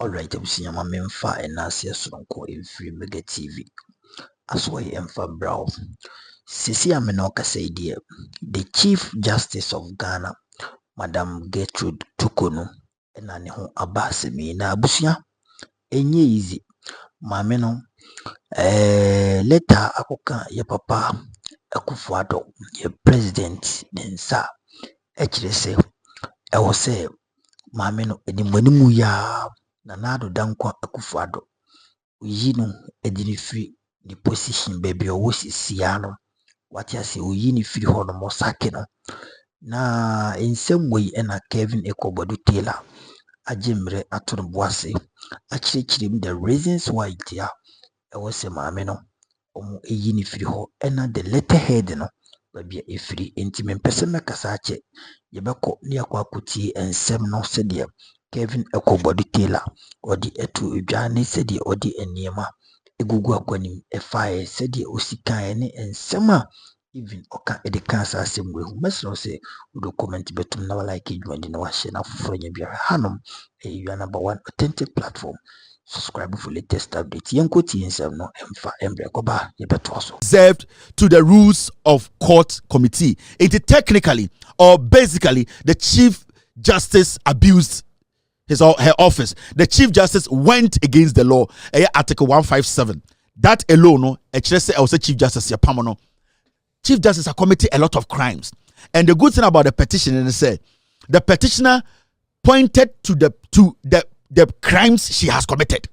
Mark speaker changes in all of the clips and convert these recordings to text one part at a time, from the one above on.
Speaker 1: Alright, abusua memfa enase sonko free Mega TV. Aswoye emfa brow. Sisi ameno kasa the Chief Justice of Ghana, Madam Gertrude Tukonu, ena ne ho abasemi na abusua enye easy. Maame no letter akoka ye papa Akuffo Addo ye president nensa ekire se ewo se maame no enimanimu ya Nana Dankwa Akuffo Addo oyi no edini free the position baby owo sisia no wati ase oyi ni free ho no mosake no na ensem wei ena Kelvin Tailor ajimre atoro boase akirikiri the reasons why dia ewo se maame no omo eyi ni free ho ena the letterhead no baby e free enti pese mekasa ache yebeko ne akwakuti ensem no se de Kelvin Tailor odi etu edwane se de odi eniema egugu akwanim efae se de osikae ne ensema even oka edikasa asemwe hu mesro se udo comment betum na like edwandi na wa share na foforo nya bia hanom you are number 1 authentic platform. Subscribe for latest updates. Yankoti ensem no emfa embre koba yebeto so
Speaker 2: observed to the rules of court committee. It is technically or basically the Chief Justice abused his or her office. The Chief Justice went against the law. Article 157. That alone, no, also Chief Justice Yapamono. Chief Justice has committed a lot of crimes. And the good thing about the petition is that the petitioner pointed to the crimes she has committed.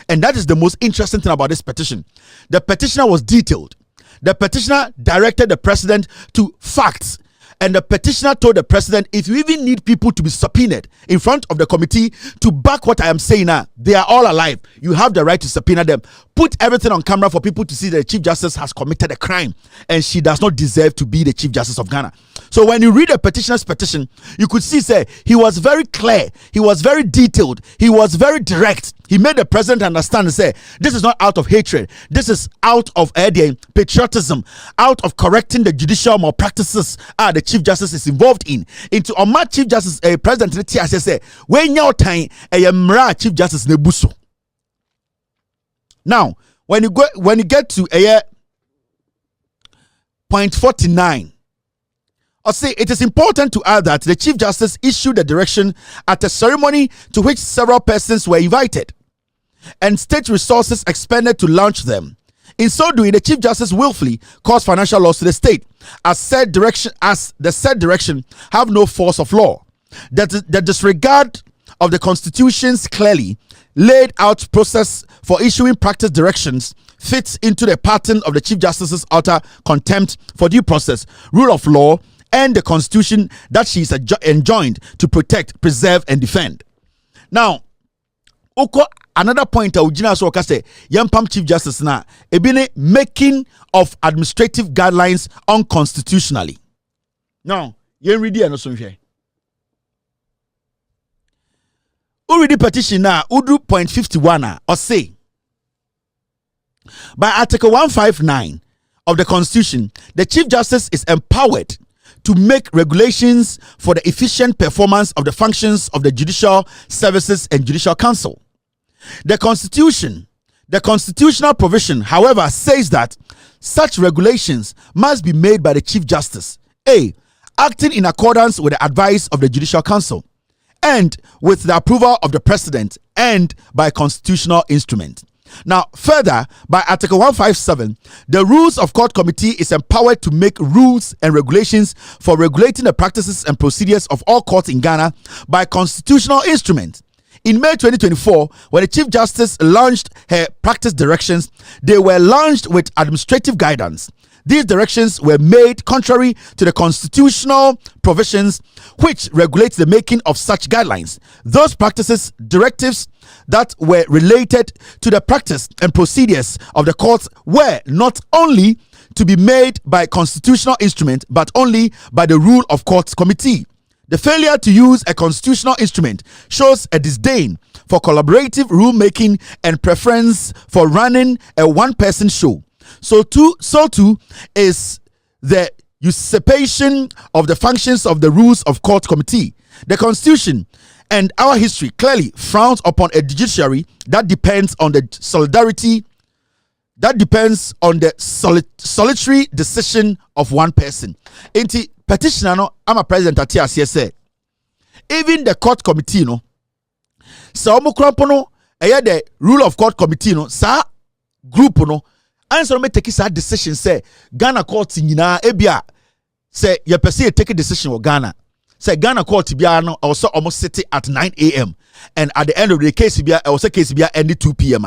Speaker 2: And that is the most interesting thing about this petition. The petitioner was detailed. The petitioner directed the president to facts. And the petitioner told the president, if you even need people to be subpoenaed in front of the committee to back what I am saying now, they are all alive. You have the right to subpoena them. Put everything on camera for people to see that the Chief Justice has committed a crime and she does not deserve to be the Chief Justice of Ghana. So when you read the petitioner's petition, you could see, say, he was very clear. He was very detailed. He was very direct. He made the president understand and say, this is not out of hatred. This is out of patriotism, out of correcting the judicial malpractices the Chief Justice is involved in. Into Omar Chief Justice, President Tiase say, when your time a Chief Justice Nebuso. Now, when you get to point 49, I say it is important to add that the Chief Justice issued a direction at a ceremony to which several persons were invited and state resources expended to launch them. In so doing, the Chief Justice willfully caused financial loss to the state, as the said direction have no force of law. That the disregard of the Constitution's clearly laid out process for issuing practice directions fits into the pattern of the Chief Justice's utter contempt for due process, rule of law, and the Constitution that she is enjoined to protect, preserve, and defend. Now, another point I would so say Yampam Chief Justice na ebine making of administrative guidelines unconstitutionally. Now, you read the no here. Already petition na udu point 51 or say by Article 159 of the Constitution, the Chief Justice is empowered to make regulations for the efficient performance of the functions of the judicial services and judicial council. The constitutional provision, however, says that such regulations must be made by the Chief Justice, A, acting in accordance with the advice of the Judicial Council, and with the approval of the President, and by constitutional instrument. Now, further, by Article 157, the Rules of Court Committee is empowered to make rules and regulations for regulating the practices and procedures of all courts in Ghana by constitutional instrument. In May 2024, when the Chief Justice launched her practice directions, they were launched with administrative guidance. These directions were made contrary to the constitutional provisions which regulate the making of such guidelines. Those practices, directives that were related to the practice and procedures of the courts were not only to be made by constitutional instrument, but only by the Rule of Courts Committee. The failure to use a constitutional instrument shows a disdain for collaborative rulemaking and preference for running a one-person show. So too is the usurpation of the functions of the Rules of Court Committee. The Constitution And our history clearly frowns upon a judiciary that depends on the solitary decision of one person. Inti petitioner no, I'm a president at TSA. Even the court committee no, so no, the rule of court committee no, sa group no, answer me take that decision say Ghana court nyina ebia say your person take a decision with Ghana. Say Ghana court bia no also almost sitting at 9 a.m. and at the end of the case bia also case bia end 2 p.m.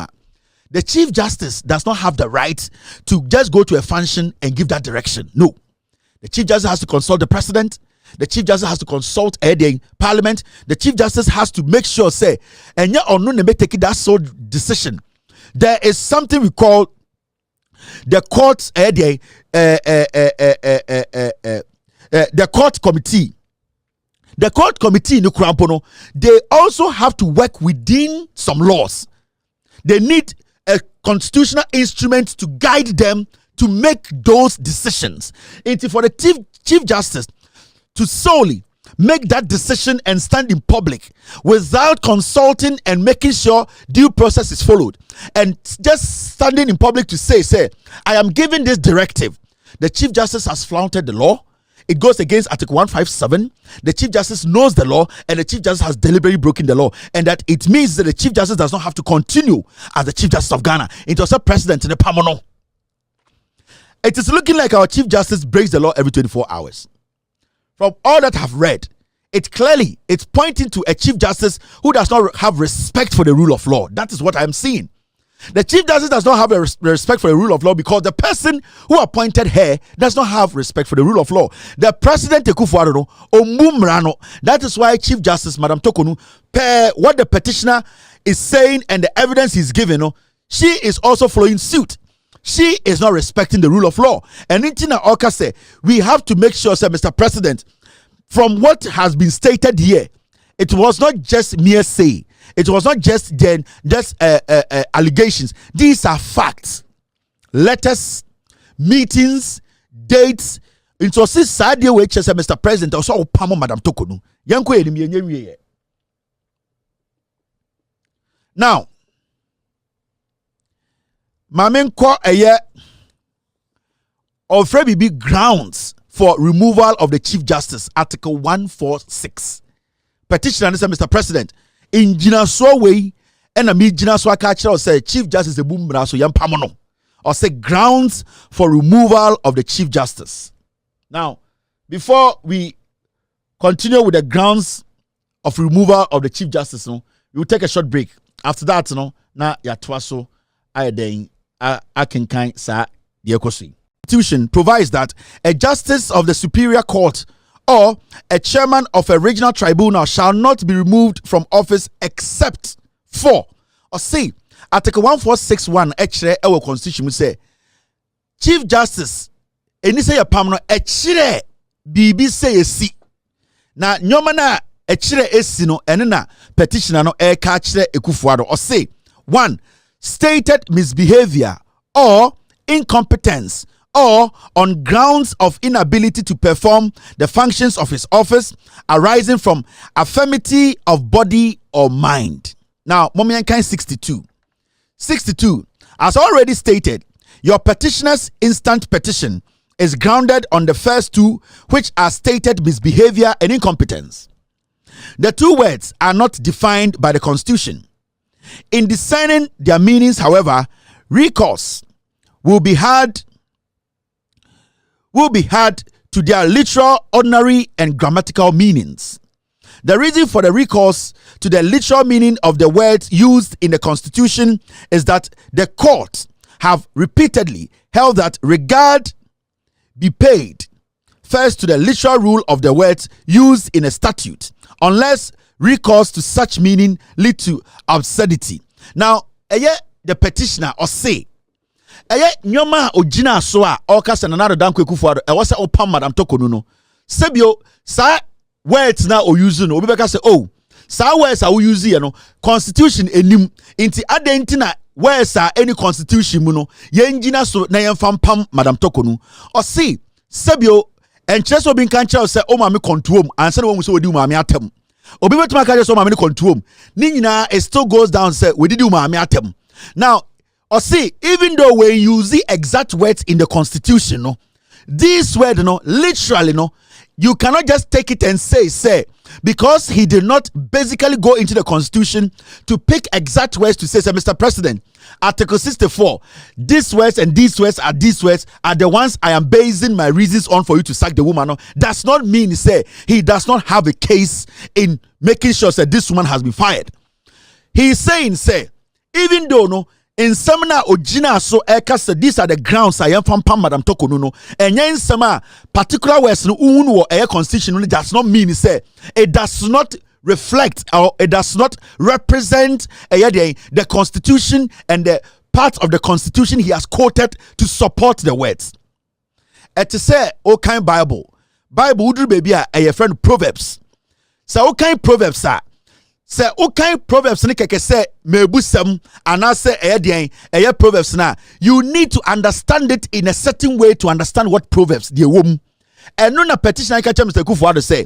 Speaker 2: The Chief Justice does not have the right to just go to a function and give that direction. No. The Chief Justice has to consult the President. The Chief Justice has to consult the Parliament. The Chief Justice has to make sure say and yeah or no they may take that sole decision. There is something we call the court the court committee. The court committee in Ukrampono, they also have to work within some laws. They need a constitutional instrument to guide them to make those decisions. And for the Chief Justice to solely make that decision and stand in public without consulting and making sure due process is followed, and just standing in public to say, I am giving this directive. The Chief Justice has flouted the law. It goes against Article 157. The Chief Justice knows the law, and the Chief Justice has deliberately broken the law. And that it means that the Chief Justice does not have to continue as the Chief Justice of Ghana. It was a president in the Pamono. It is looking like our Chief Justice breaks the law every 24 hours. From all that I've read, it's pointing to a Chief Justice who does not have respect for the rule of law. That is what I'm seeing. The Chief Justice does not have a respect for the rule of law because the person who appointed her does not have respect for the rule of law. The President Akuffo Addo omumrano. That is why Chief Justice Madam Tokonu, per what the petitioner is saying and the evidence he's given, she is also following suit. She is not respecting the rule of law. And in Tina Oka say, we have to make sure, sir, Mr. President, from what has been stated here, it was not just mere say. It was not just allegations. These are facts. Letters, meetings, dates. It was this sad way, Mr. President, also Pamo Madam Tokonu. Now, Mamenko eye of Freddie grounds for removal of the Chief Justice, Article 146. Petition and Mr. President, in Jinaso way, and a me Jinaso catcher or say Chief Justice the boom so yam pamono, or say grounds for removal of the Chief Justice. Now, before we continue with the grounds of removal of the Chief Justice, we will take a short break. After that, na ya twaso I den I can kind sa the Constitution provides that a justice of the Superior Court or a chairman of a regional tribunal shall not be removed from office except for, or see, Article 1461 actually our Constitution will say, Chief Justice, and you say a pamno, a bibi say si. Na nyomana a chire esino, and na petitioner no a catch Akuffo Addo, or say, 1. Stated misbehavior or incompetence, or on grounds of inability to perform the functions of his office arising from affirmity of body or mind. Now, Momiankai 62. 62. As already stated, your petitioner's instant petition is grounded on the first two, which are stated misbehavior and incompetence. The two words are not defined by the Constitution. In discerning their meanings, however, recourse will be had to their literal, ordinary, and grammatical meanings. The reason for the recourse to the literal meaning of the words used in the Constitution is that the courts have repeatedly held that regard be paid first to the literal rule of the words used in a statute, unless recourse to such meaning lead to absurdity. Now, the petitioner or say, nyoma ojina so a okasa na nado danko Akuffo Addo was opam Madam Tokonu no sebio sa words na o use no obi beka say oh sa words a we use here no Constitution enim inti adenti na words a any Constitution mu no yenjina so na yemfa pam Madam Tokonu o say sebio enchreso bi kan kire say o ma me control ansa na wo so odi ma me atam Obi betuma ka so maame control. Ni nyina it still goes down say we did do maame atem. Now, or see, even though we use the exact words in the constitution, no, this word, no, literally, no, you cannot just take it and say, because he did not basically go into the constitution to pick exact words to say, Mr. President, Article 64, these words and these words are the ones I am basing my reasons on for you to sack the woman. No, does not mean, say, he does not have a case in making sure that this woman has been fired. He is saying, say, even though, no, in semina ojina so eka these are the grounds I am from Madam Toko no and yen sema particular words no unu air constitution does not mean say it does not reflect or it does not represent the constitution and the part of the constitution he has quoted to support the words. Et say o kind Bible udru baby a friend Proverbs. So o kind Proverbs are say okay Proverbs ni keke say mebusam and say Proverbs na you need to understand it in a certain way to understand what Proverbs the wom and no na petition I catch Mr. Akuffo Addo say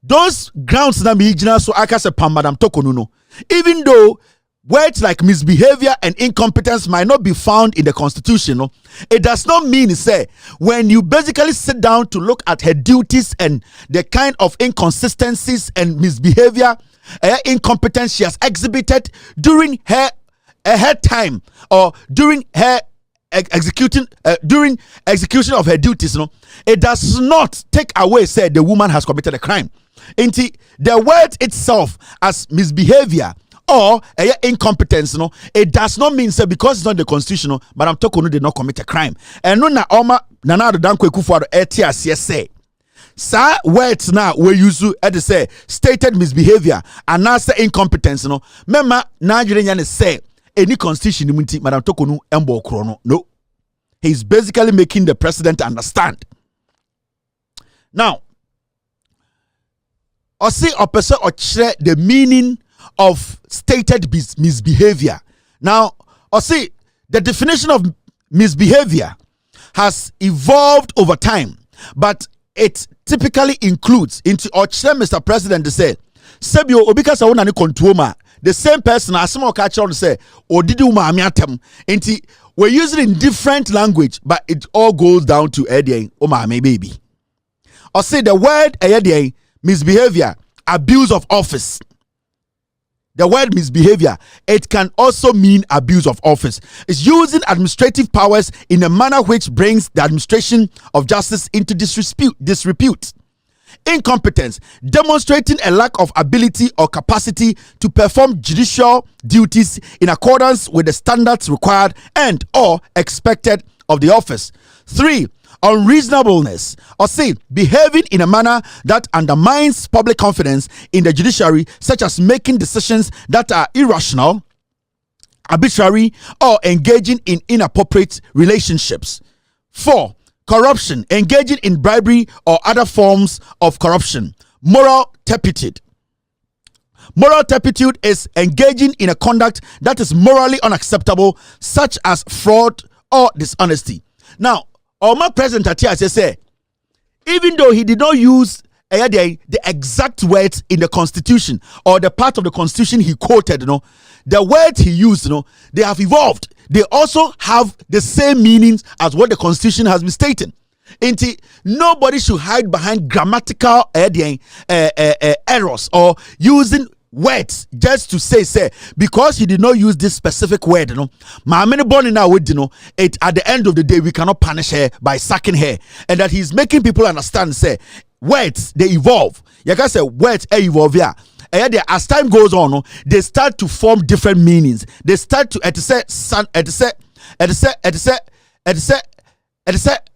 Speaker 2: those grounds na me so aka say pam Madam Toko no even though words like misbehavior and incompetence might not be found in the constitution, no, it does not mean say when you basically sit down to look at her duties and the kind of inconsistencies and misbehavior incompetence she has exhibited during her time or during her execution of her duties, no, it does not take away say the woman has committed a crime. Inti the word itself as misbehavior or incompetence, no, it does not mean say because it's not the constitution, but I'm talking did not commit a crime. And no na oma nana Dankwa Akuffo Addo etias say. Sa words now we use to say stated misbehavior and now say incompetence, no. Mema Nigerian say any constitution immunity, Madam Toko no embo krono. No. He's basically making the president understand. Now, or say or person or share the meaning of stated misbehavior. Now, or see, the definition of misbehavior has evolved over time, but it typically includes into or Mr. President to say, Sebio Obika Sawuna ni controma, the same person as some catch on say, or did you mamiatem, into we're using it in different language, but it all goes down to Eddie or my baby. Or say the word Eddie misbehavior, abuse of office. The word misbehavior, it can also mean abuse of office. It's using administrative powers in a manner which brings the administration of justice into disrepute. Incompetence, demonstrating a lack of ability or capacity to perform judicial duties in accordance with the standards required and or expected of the office. 3. Unreasonableness, or say behaving in a manner that undermines public confidence in the judiciary, such as making decisions that are irrational, arbitrary, or engaging in inappropriate relationships. 4. Corruption, engaging in bribery or other forms of corruption. Moral turpitude. Moral turpitude is engaging in a conduct that is morally unacceptable, such as fraud or dishonesty. Now, Oma President Atias say, even though he did not use the exact words in the constitution or the part of the constitution he quoted, you know, the words he used, you know, they have evolved. They also have the same meanings as what the constitution has been stating. Nobody should hide behind grammatical errors or using words just to say because he did not use this specific word, you know. Many born in our word, you know, it at the end of the day we cannot punish her by sacking her, and that he's making people understand. Say words they evolve. You can say words evolve. Yeah. As time goes on, no, they start to form different meanings. They start to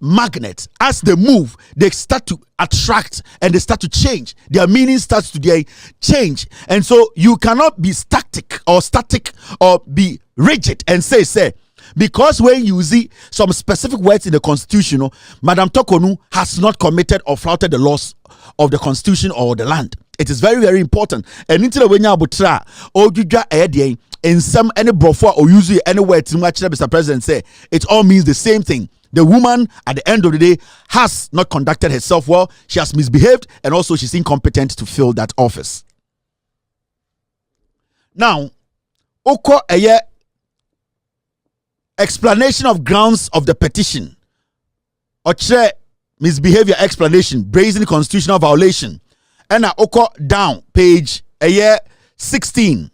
Speaker 2: magnet. As they move, they start to attract and they start to change. Their meaning starts to change. And so you cannot be static or be rigid and say because when you see some specific words in the constitution, no, Madam Toko has not committed or flouted the laws of the constitution or the land. It is very, very important. And into the way you butra or you got in some any brofo or usually anywhere to much Mr. President say it all means the same thing. The woman at the end of the day has not conducted herself well. She has misbehaved and also she's incompetent to fill that office. Now, oko eye explanation of grounds of the petition. Ochre misbehavior explanation, brazen constitutional violation. And oko down page 16.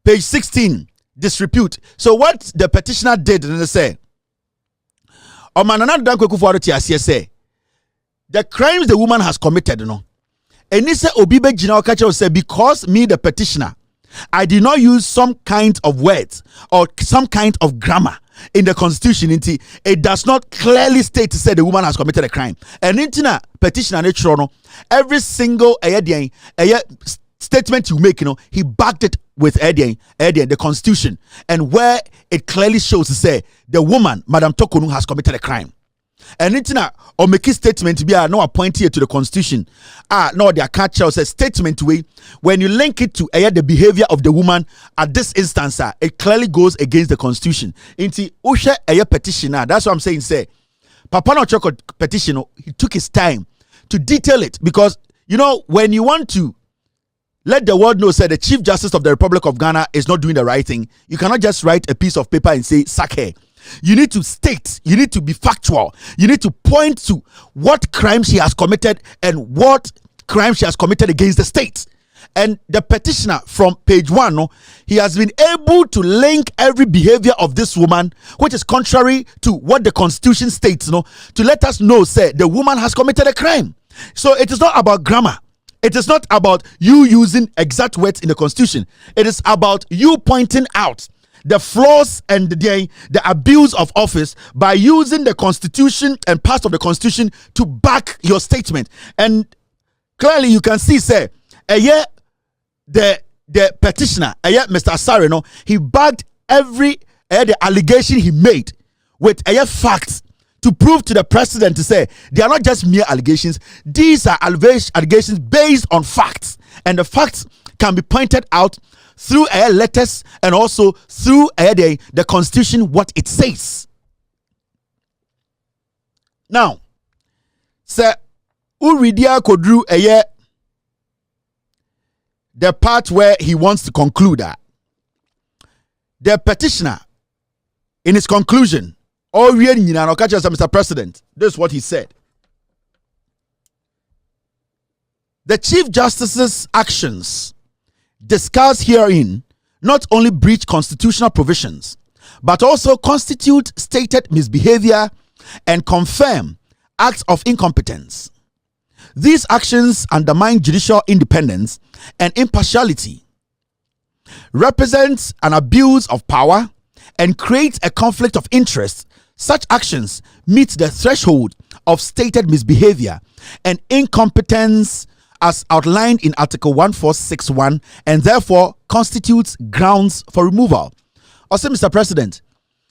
Speaker 2: Page 16, disrepute. So what the petitioner did, and they say, Omanana Danko Akuffo Addo say, the crimes the woman has committed, and he said, Obibe Jina Okache said, because me, the petitioner, I did not use some kind of words or some kind of grammar in the constitution. It does not clearly state to say the woman has committed a crime. And in petitioner, every single statement you make, he backed it with the constitution, and where it clearly shows to say the woman, Madam Tokonu, has committed a crime. And it's or make a statement to be no appoint here to the constitution. No, the catcher says statement way when you link it to the behavior of the woman at this instance, it clearly goes against the constitution. Into Usha petitioner. That's what I'm saying. Say Papa no Choko petition, he took his time to detail it, because when you want to let the world know, say the Chief Justice of the Republic of Ghana is not doing the right thing, you cannot just write a piece of paper and say sack her. You need to state, you need to be factual, you need to point to what crime she has committed and what crime she has committed against the state. And the petitioner from page 1, he has been able to link every behavior of this woman, which is contrary to what the constitution states, to let us know, say, the woman has committed a crime. So it is not about grammar. It is not about you using exact words in the constitution. It is about you pointing out the flaws and the abuse of office by using the constitution and parts of the constitution to back your statement. And clearly you can see, say, the petitioner, Mr. Asare, he backed every the allegation he made with facts to prove to the president to say they are not just mere allegations. These are allegations based on facts, and the facts can be pointed out through letters and also through the constitution, what it says. Now, sir, Uridia Kodru the part where he wants to conclude that the petitioner, in his conclusion, Mr. President, this is what he said. The Chief Justice's actions discussed herein not only breach constitutional provisions, but also constitute stated misbehavior and confirm acts of incompetence. These actions undermine judicial independence and impartiality, represent an abuse of power, and create a conflict of interest. Such actions meet the threshold of stated misbehavior and incompetence as outlined in Article 1461, and therefore constitutes grounds for removal. Also, Mr. President,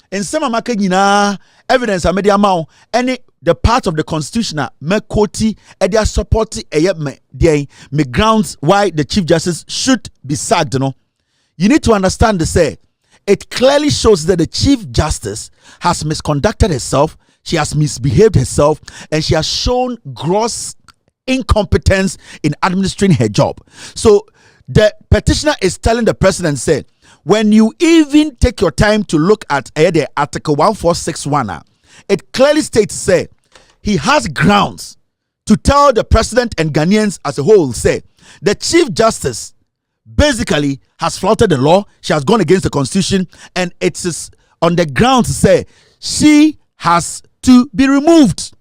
Speaker 2: in some evidence I made any the part of the constitution me quote their support me grounds why the Chief Justice should be sacked. You need to understand say it clearly shows that the Chief Justice has misconducted herself, she has misbehaved herself, and she has shown gross incompetence in administering her job. So the petitioner is telling the president, say, when you even take your time to look at the Article 1461, it clearly states, say, he has grounds to tell the president and Ghanaians as a whole, say, the Chief Justice basically has flouted the law, she has gone against the constitution, and it is on the ground to say she has to be removed.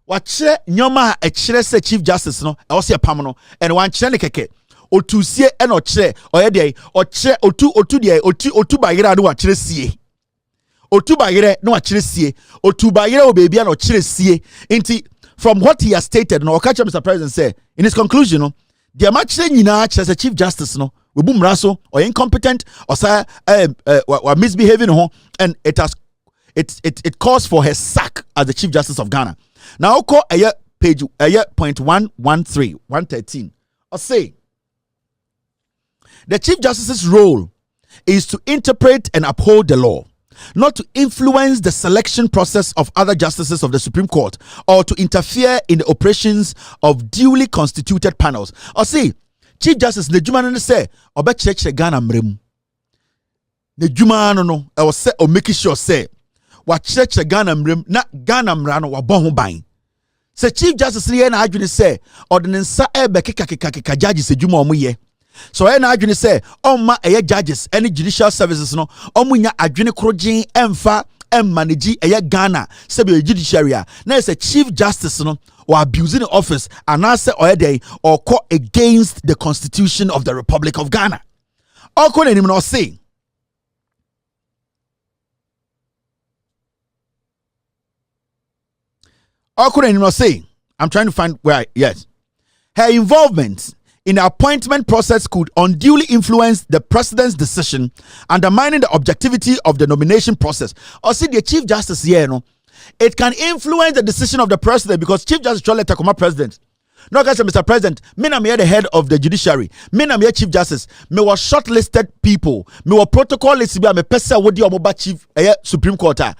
Speaker 2: Wache nyoma e kire se Chief Justice no e wose pam no and wan kire ne keke otusie e no kire oye de o kire otu de otu bayira no wa kire sie otu bayire no wa kire sie otu bayire o baby no kire sie nti from what he has stated no okacha Mr. President say in his conclusion no the match nyina kire se Chief Justice no we bu mraso or incompetent or say misbehaving ho, and it calls for her sack as the Chief Justice of Ghana. Now, call page point 113. I say the Chief Justice's role is to interpret and uphold the law, not to influence the selection process of other justices of the Supreme Court or to interfere in the operations of duly constituted panels. I say Chief Justice the juma no say obekyerekye Ghana mrem. The juma no I was say or making sure say wa kyerɛkyerɛ Ghana mrem na Ghana mra no wabɔ ho ban. Say Chief Justice here na adwene say ordinance ebe keka judges adwuma omo ye. So here na adwene say omma eye judges any judicial services no omunya adwene krogyen emfa manage eye Ghana sebe judiciary na say Chief Justice no or abusing the office and answer or day or call against the Constitution of the Republic of Ghana. Or could anyone not say? Or could anyone not say? I'm trying to find where. Yes, her involvement in the appointment process could unduly influence the president's decision, undermining the objectivity of the nomination process. Or see the Chief Justice here, no. It can influence the decision of the president because Chief Justice Charles Takoma president. No, guys, Mr. President, me na me the head of the judiciary. Me na me Chief Justice. Me was shortlisted people. Me was protocol list. Me pesa wodi omoba Chief Supreme Court. A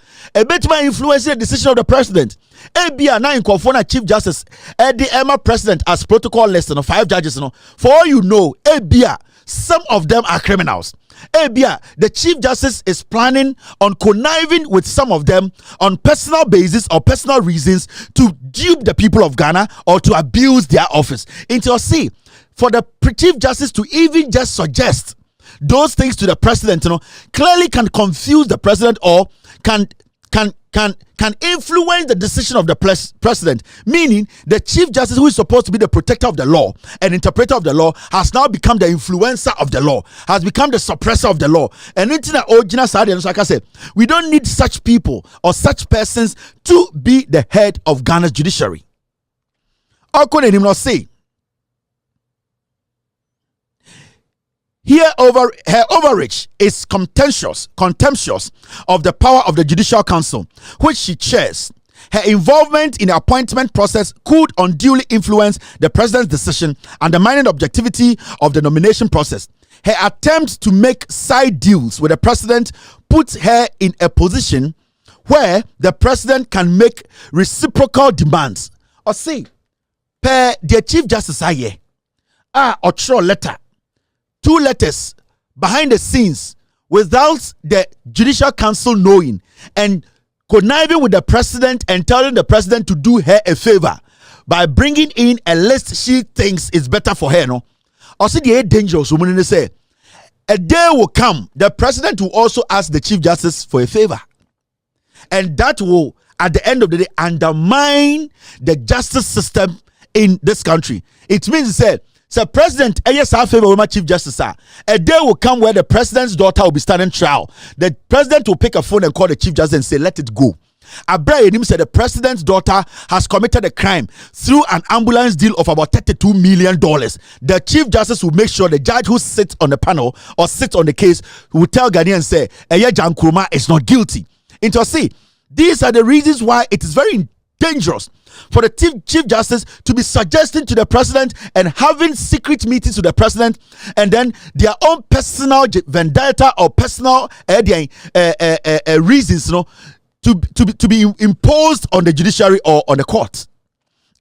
Speaker 2: bit may influence the decision of the president. Ebia na inconfona Chief Justice. The Emma president as protocol list. No 5 judges. No, for all you know, Ebia some of them are criminals. Ebia, the Chief Justice is planning on conniving with some of them on personal basis or personal reasons to dupe the people of Ghana or to abuse their office. Into see, for the Chief Justice to even just suggest those things to the president, clearly can confuse the president or can influence the decision of the president, meaning the Chief Justice, who is supposed to be the protector of the law and interpreter of the law, has now become the influencer of the law, has become the suppressor of the law. And like I said, we don't need such people or such persons to be the head of Ghana's judiciary. How could anyone not say? Here her overreach is contemptuous of the power of the Judicial Council, which she chairs. Her involvement in the appointment process could unduly influence the president's decision, undermining the objectivity of the nomination process. Her attempt to make side deals with the president puts her in a position where the president can make reciprocal demands. Or say, per the Chief Justice or throw letter. 2 letters behind the scenes without the Judicial Council knowing and conniving with the president and telling the president to do her a favor by bringing in a list she thinks is better for her. No, also the dangerous woman say a day will come the president will also ask the Chief Justice for a favor, and that will at the end of the day undermine the justice system in this country. It means say. So president, yes, I favor with my Chief Justice. A day will come where the president's daughter will be standing trial. The president will pick a phone and call the Chief Justice and say, let it go. Abraham said the president's daughter has committed a crime through an ambulance deal of about $32 million. The Chief Justice will make sure the judge who sits on the panel or sits on the case will tell Ghanaians and say, Jan Kuruma is not guilty. Into see, these are the reasons why it is very dangerous for the Chief Justice to be suggesting to the president and having secret meetings with the president, and then their own personal vendetta or personal reasons, to be imposed on the judiciary or on the court.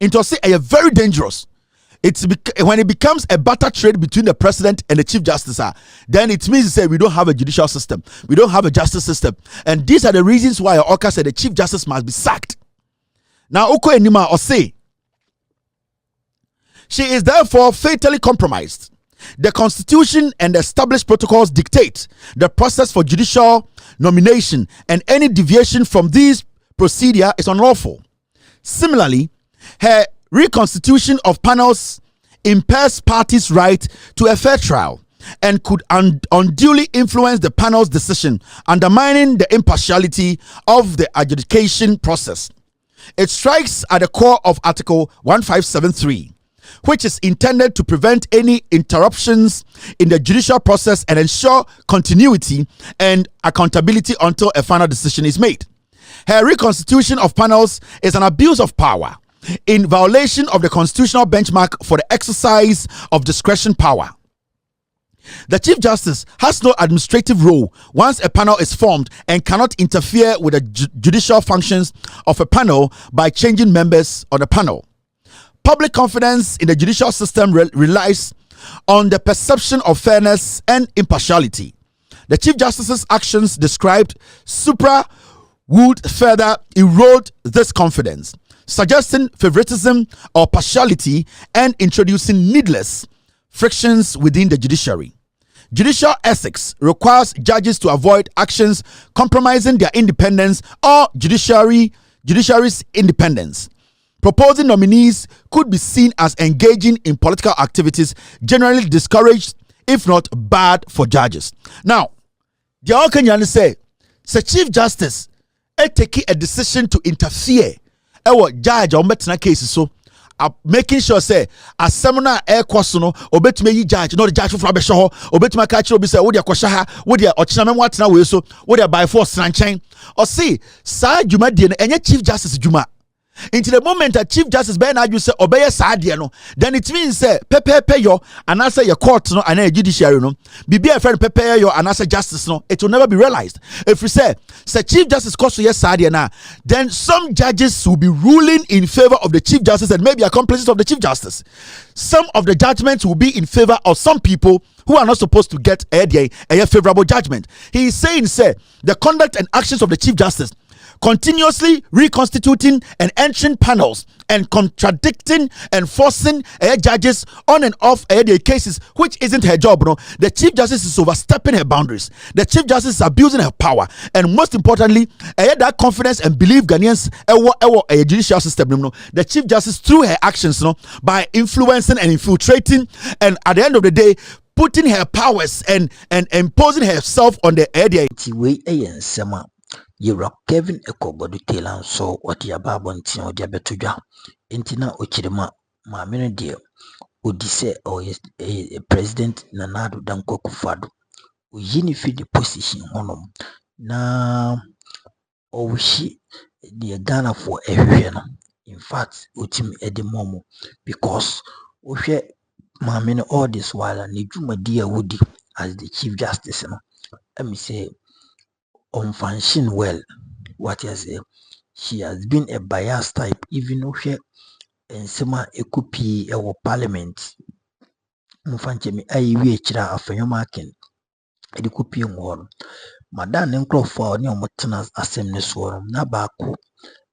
Speaker 2: Into say very dangerous. When it becomes a barter trade between the president and the Chief Justice, then it means to say we don't have a judicial system, we don't have a justice system, and these are the reasons why Oka said the Chief Justice must be sacked. Now, Oko Enima or say, she is therefore fatally compromised. The Constitution and the established protocols dictate the process for judicial nomination, and any deviation from these procedure is unlawful. Similarly, her reconstitution of panels impairs parties' right to a fair trial and could unduly influence the panel's decision, undermining the impartiality of the adjudication process. It strikes at the core of Article 1573, which is intended to prevent any interruptions in the judicial process and ensure continuity and accountability until a final decision is made. Her reconstitution of panels is an abuse of power in violation of the constitutional benchmark for the exercise of discretion power. The Chief Justice has no administrative role once a panel is formed and cannot interfere with the judicial functions of a panel by changing members on the panel. Public confidence in the judicial system relies on the perception of fairness and impartiality. The Chief Justice's actions described supra would further erode this confidence, suggesting favoritism or partiality and introducing needless frictions within the judiciary. Judicial ethics requires judges to avoid actions compromising their independence or judiciary's independence. Proposing nominees could be seen as engaging in political activities generally discouraged, if not bad, for judges. Now, the all can say, Chief Justice take a decision to interfere. Judge on better cases so. Making sure say as seminar air course no obetime yi judge no the judge for abehwe ho obetime ka kire obi say wo de kwahwa ha wo de ochina memo atena we so wo de by force ranchen o see sa djuma de no enye Chief Justice djuma. Into the moment that Chief Justice Ben Addo say obey sadie no, then it means say pepe yo and answer your court no and judiciary no be a friend pepe yo and answer justice no, it will never be realized. If we say Chief Justice cost yes sadie na, then some judges will be ruling in favor of the Chief Justice and maybe accomplices of the Chief Justice. Some of the judgments will be in favor of some people who are not supposed to get a favorable judgment. He is saying say the conduct and actions of the Chief Justice continuously reconstituting and entering panels and contradicting and forcing judges on and off their cases, which isn't her job. No, the Chief Justice is overstepping her boundaries. The Chief Justice is abusing her power, and most importantly, that confidence and belief Ghanaians a judicial system. No, the Chief Justice through her actions, no, by influencing and infiltrating, and at the end of the day, putting her powers and imposing herself on the area.
Speaker 1: Yura Kelvin Ekobodu Tailor so odi ababonti odi abetudwa entina ochirema maamene de odise o president Nana Addo Akuffo Addo oyini fi the position honom na owishi the Ghana for ehwe no. In fact otim edimomo because ohwe maamene all this while ne dwumadi a wodi as the Chief Justice no me say function well. What you say? She has been a biased type, even though she and sema ekupi our parliament. Mfanchemi ayiwe chira afenyomaken. Edi kupi ngoro. Madam Nkrofo ni omotena assembly so na baako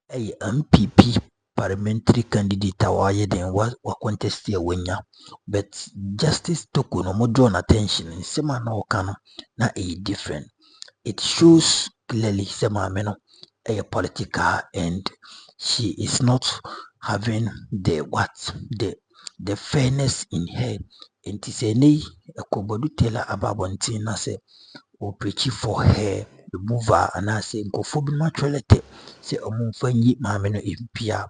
Speaker 1: MPP parliamentary candidate awaye den wa contest ya wenya, but Justice Toko no mo draw attention sema na okano na different. It shows clearly Semameno a political and she is not having the fairness in her. And to say nay a Kobodu Tailor Ababontina say or preach for her remove her and I say go for be materiality say omunfanyi mameno impia.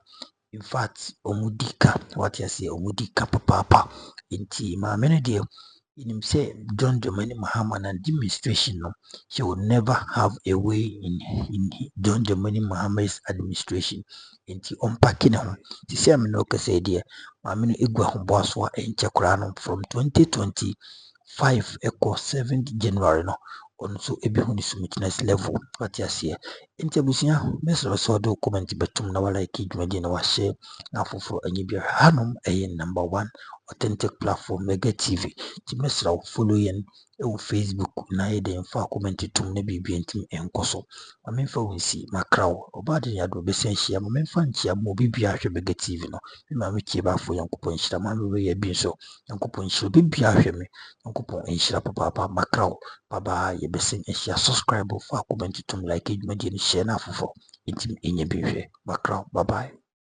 Speaker 1: In fact omudika what you say omudika papa inti mameno dear. In him say John Dramani Mahama and administration no, she will never have a way in John Dramani Mahama's administration. Inti unpacking him. The same no say dear, Mamino Igwa Humbaswa and Chakrano from 2025 echo 7th January no. On so ebihuni submitness level what you see. Interbusia, Mr. Sodo comment betum na wala ikijumedi na washe na fufuro anyibia hanum number 1 authentic platform Mega TV. Timesra follow yen Facebook na yede mfa comment tum na bibi ntim enkoso. Mamemfa wonsi makrawo obade ya do besenhia mamemfa nchia mo bibi ahwe Mega TV no. Me ma metie ba fo yankopon hira ma me ye bi so yankopon hira bibi ahwe me yankopon hira papa makrawo baba ye besen ehia subscribe for comment tum like edumadi ni share na fofo ntim enye bi hwe makrawo bye bye.